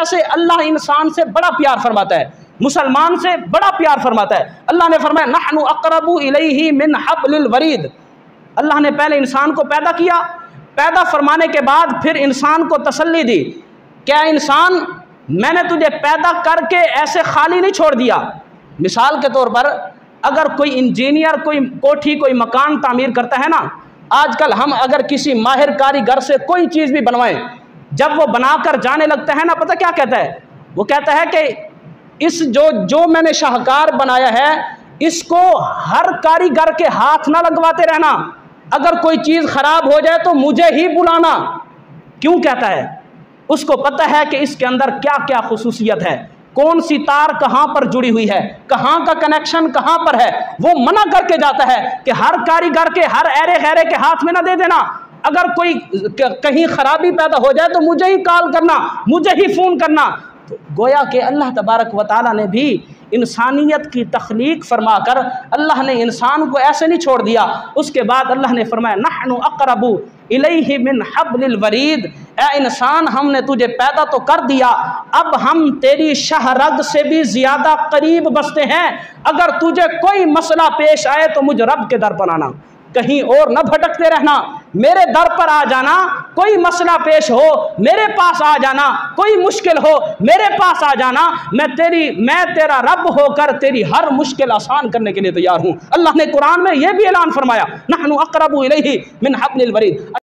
से अल्लाह इंसान से बड़ा प्यार फरमाता है, मुसलमान से बड़ा प्यार फरमाता है। अल्लाह ने फरमाया नहनु अक़रबु इलैहि मिन हब्लिल वरीद। अल्लाह ने पहले इंसान को पैदा किया, पैदा फरमाने के बाद फिर इंसान को तसल्ली दी, क्या इंसान मैंने तुझे पैदा करके ऐसे खाली नहीं छोड़ दिया। मिसाल के तौर पर अगर कोई इंजीनियर कोई कोठी कोई मकान तामीर करता है ना, आजकल हम अगर किसी माहिर कारीगर से कोई चीज़ भी बनवाएं, जब वो बनाकर जाने लगता है ना, पता क्या कहता है, वो कहता है कि इस जो मैंने शाहकार बनाया है इसको हर कारीगर के हाथ ना लगवाते रहना, अगर कोई चीज़ ख़राब हो जाए तो मुझे ही बुलाना। क्यों कहता है? उसको पता है कि इसके अंदर क्या क्या खुसूसियत है, कौन सी तार कहाँ पर जुड़ी हुई है, कहाँ का कनेक्शन कहाँ पर है। वो मना करके जाता है कि हर कारीगर के हर ऐरे गैरे के हाथ में ना दे देना, अगर कोई कहीं खराबी पैदा हो जाए तो मुझे ही कॉल करना, मुझे ही फ़ोन करना। तो गोया कि अल्लाह तबारक व तआला ने भी इंसानियत की तख्लीक फरमाकर अल्लाह ने इंसान को ऐसे नहीं छोड़ दिया। उसके बाद अल्लाह ने फरमाया नहनु अक़रबु इलैहि मिन हब्लिल वरीद। ए इंसान, हमने तुझे पैदा तो कर दिया, अब हम तेरी शहरग से भी ज़्यादा करीब बसते हैं। अगर तुझे कोई मसला पेश आए तो मुझ रब के दर पर आना, कहीं और न भटकते रहना, मेरे दर पर आ जाना। कोई मसला पेश हो मेरे पास आ जाना, कोई मुश्किल हो मेरे पास आ जाना। मैं तेरा रब होकर तेरी हर मुश्किल आसान करने के लिए तैयार हूँ। अल्लाह ने कुरान में यह भी ऐलान फरमाया नहनु अक़रबु इलैहि मिन हब्लिल वरीद।